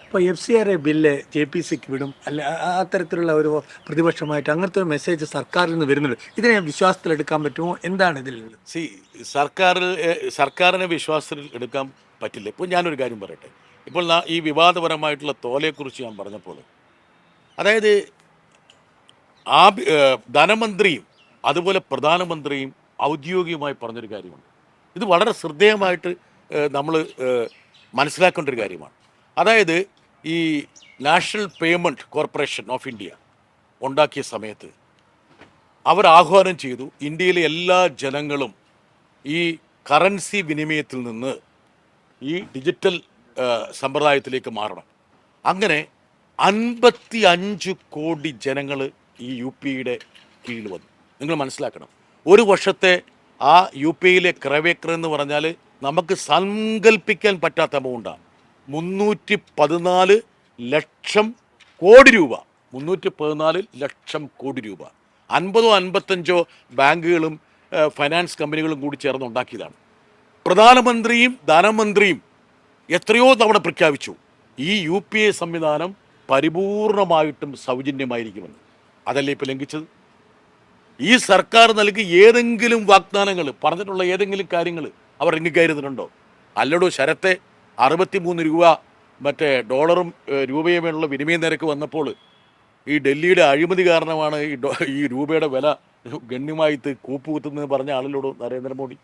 ഇപ്പോൾ FCRA bill JPCക്ക് വിടും അല്ല അത്തരത്തിലുള്ള ഒരു പ്രതിപക്ഷമായിട്ട് അങ്ങനത്തെ ഒരു മെസ്സേജ് സർക്കാരിൽ നിന്ന് വരുന്നുണ്ട്. ഇതിനെ വിശ്വാസത്തിലെടുക്കാൻ പറ്റുമോ? എന്താണ് ഇതിലുള്ളത്? സി സർക്കാരിനെ വിശ്വാസത്തിൽ എടുക്കാൻ പറ്റില്ല. ഇപ്പോൾ ഞാനൊരു കാര്യം പറയട്ടെ. ഇപ്പോൾ ഈ വിവാദപരമായിട്ടുള്ള തോലയെക്കുറിച്ച് ഞാൻ പറഞ്ഞപ്പോൾ, അതായത് ധനമന്ത്രിയും അതുപോലെ പ്രധാനമന്ത്രിയും ഔദ്യോഗികമായി പറഞ്ഞൊരു കാര്യമുണ്ട്. ഇത് വളരെ ശ്രദ്ധേയമായിട്ട് നമ്മൾ മനസ്സിലാക്കേണ്ട ഒരു കാര്യമാണ്. അതായത് ഈ national payment corporation of India ഉണ്ടാക്കിയ സമയത്ത് അവർ ആഹ്വാനം ചെയ്തു ഇന്ത്യയിലെ എല്ലാ ജനങ്ങളും ഈ കറൻസി വിനിമയത്തിൽ നിന്ന് ഈ ഡിജിറ്റൽ സമ്പ്രദായത്തിലേക്ക് മാറണം. അങ്ങനെ 55 കോടി ജനങ്ങൾ ഈ UPയുടെ കീഴിൽ വന്നു. നിങ്ങൾ മനസ്സിലാക്കണം, ഒരു വർഷത്തെ ആ UPയിലെ ക്രയവിക്രയം എന്ന് പറഞ്ഞാൽ നമുക്ക് സങ്കല്പിക്കാൻ പറ്റാത്ത എമൗണ്ടാണ്. 314 ലക്ഷം കോടി രൂപ. 314 ലക്ഷം കോടി രൂപ 50 55 ബാങ്കുകളും ഫൈനാൻസ് കമ്പനികളും കൂടി ചേർന്ന് ഉണ്ടാക്കിയതാണ്. പ്രധാനമന്ത്രിയും ധനമന്ത്രിയും എത്രയോ തവണ പ്രഖ്യാപിച്ചു ഈ UPA സംവിധാനം പരിപൂർണമായിട്ടും സൗജന്യമായിരിക്കുമെന്ന്. അതല്ലേ ഇപ്പോൾ ലംഘിച്ചത്? ഈ സർക്കാർ നൽകി ഏതെങ്കിലും വാഗ്ദാനങ്ങൾ പറഞ്ഞിട്ടുള്ള ഏതെങ്കിലും കാര്യങ്ങൾ അവർ ഇങ്ങിക്കയറുന്നുണ്ടോ? അല്ലടോ ശരത്തെ, 63 രൂപ മറ്റേ ഡോളറും രൂപയുമുള്ള വിനിമയ നിരക്ക് വന്നപ്പോൾ ഈ ഡൽഹിയുടെ അഴിമതി കാരണമാണ് ഈ രൂപയുടെ വില ഗണ്യമായി കൂപ്പുകുത്തുന്നതെന്ന് പറഞ്ഞ ആളിലോട് നരേന്ദ്രമോദി.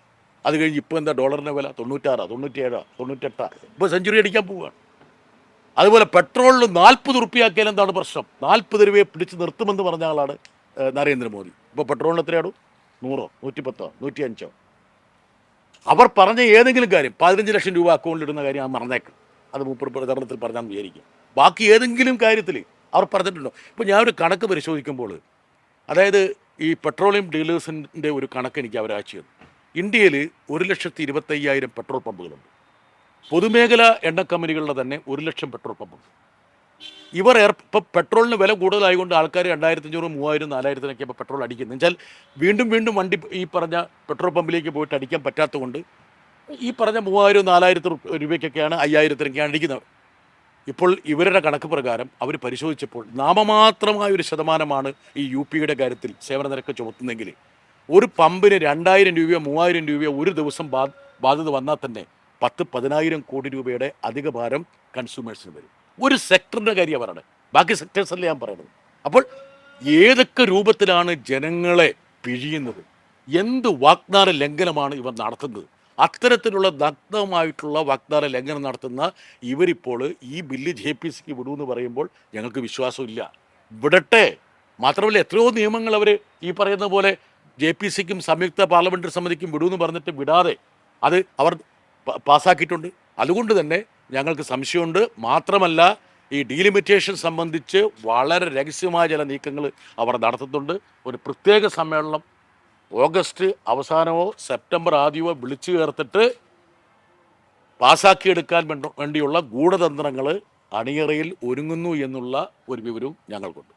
അത് കഴിഞ്ഞ് ഇപ്പോൾ എന്താ ഡോളറിൻ്റെ വില? 96, 97, 98. ഇപ്പോൾ സെഞ്ചുറി അടിക്കാൻ പോവുകയാണ്. അതുപോലെ പെട്രോളിന് 40 റുപ്യാക്കിയാൽ എന്താണ് പ്രശ്നം? 40 രൂപയെ പിടിച്ച് നിർത്തുമെന്ന് പറഞ്ഞ ആളാണ് നരേന്ദ്രമോദി. ഇപ്പോൾ പെട്രോളിന് എത്രയാണോ? 100, 110, 105. അവർ പറഞ്ഞ ഏതെങ്കിലും കാര്യം 15 ലക്ഷം രൂപ അക്കൗണ്ടിലിടുന്ന കാര്യം ആ മറന്നേക്കും. അത് മൂപ്പർ പ്രചരണത്തിൽ പറഞ്ഞാൽ വിചാരിക്കും. ബാക്കി ഏതെങ്കിലും കാര്യത്തിൽ അവർ പറഞ്ഞിട്ടുണ്ടോ? ഇപ്പോൾ ഞാനൊരു കണക്ക് പരിശോധിക്കുമ്പോൾ, അതായത് ഈ പെട്രോളിയം ഡീലേഴ്സിൻ്റെ ഒരു കണക്ക് എനിക്ക് അവർ അയച്ചു തന്നു. ഇന്ത്യയിൽ 1,25,000 പെട്രോൾ പമ്പുകളുണ്ട്. പൊതുമേഖലാ എണ്ണ കമ്പനികളുടെ തന്നെ 1 ലക്ഷം പെട്രോൾ പമ്പുണ്ട്. ഇവർ ഇപ്പം പെട്രോളിന് വില കൂടുതലായതുകൊണ്ട് ആൾക്കാർ 2,500, 3,000, 4,000 ഇപ്പോൾ പെട്രോൾ അടിക്കുന്നത് വെച്ചാൽ വീണ്ടും വീണ്ടും വണ്ടി ഈ പറഞ്ഞ പെട്രോൾ പമ്പിലേക്ക് പോയിട്ട് അടിക്കാൻ പറ്റാത്തതുകൊണ്ട് ഈ പറഞ്ഞ 3,000, 4,000 രൂപയ്ക്കൊക്കെയാണ് 5,000-നൊക്കെയാണ് അടിക്കുന്നത്. ഇപ്പോൾ ഇവരുടെ കണക്ക് പ്രകാരം അവർ പരിശോധിച്ചപ്പോൾ നാമമാത്രമായൊരു ശതമാനമാണ് ഈ UPയുടെ കാര്യത്തിൽ സേവന നിരക്ക് ചുമത്തുന്നെങ്കിൽ ഒരു പമ്പിന് 2,000 രൂപയോ 3,000 രൂപയോ ഒരു ദിവസം ബാധ്യത വന്നാൽ തന്നെ 10-10,000 കോടി രൂപയുടെ അധിക ഭാരം കൺസ്യൂമേഴ്സിന് വരും. ഒരു സെക്ടറിൻ്റെ കാര്യം അവരാണ്, ബാക്കി സെക്ടേഴ്സല്ലേ ഞാൻ പറയുന്നത്. അപ്പോൾ ഏതൊക്കെ രൂപത്തിലാണ് ജനങ്ങളെ പിഴിയുന്നത്, എന്ത് വാഗ്ദാന ലംഘനമാണ് ഇവർ നടത്തുന്നത്? അത്തരത്തിലുള്ള നഗ്നമായിട്ടുള്ള വാഗ്ദാന ലംഘനം നടത്തുന്ന ഇവരിപ്പോൾ ഈ ബില്ല് JPCക്ക് വിടുമെന്ന് പറയുമ്പോൾ ഞങ്ങൾക്ക് വിശ്വാസമില്ല. വിടട്ടെ. മാത്രമല്ല എത്രയോ നിയമങ്ങൾ അവർ ഈ പറയുന്ന പോലെ JPCക്കും സംയുക്ത പാർലമെൻ്ററി സമിതിക്കും വിടുമെന്ന് പറഞ്ഞിട്ട് വിടാതെ അത് അവർ പാസ്സാക്കിയിട്ടുണ്ട്. അതുകൊണ്ട് തന്നെ ഞങ്ങൾക്ക് സംശയമുണ്ട്. മാത്രമല്ല ഈ ഡീലിമിറ്റേഷൻ സംബന്ധിച്ച് വളരെ രഹസ്യമായ ചില നീക്കങ്ങൾ അവർ നടത്തുന്നുണ്ട്. ഒരു പ്രത്യേക സമ്മേളനം ഓഗസ്റ്റ് അവസാനമോ സെപ്റ്റംബർ ആദ്യമോ വിളിച്ചു ചേർത്തിട്ട് പാസ്സാക്കിയെടുക്കാൻ വേണ്ടിയുള്ള ഗൂഢതന്ത്രങ്ങൾ അണിയറയിൽ ഒരുങ്ങുന്നു എന്നുള്ള ഒരു വിവരവും ഞങ്ങൾക്കുണ്ട്.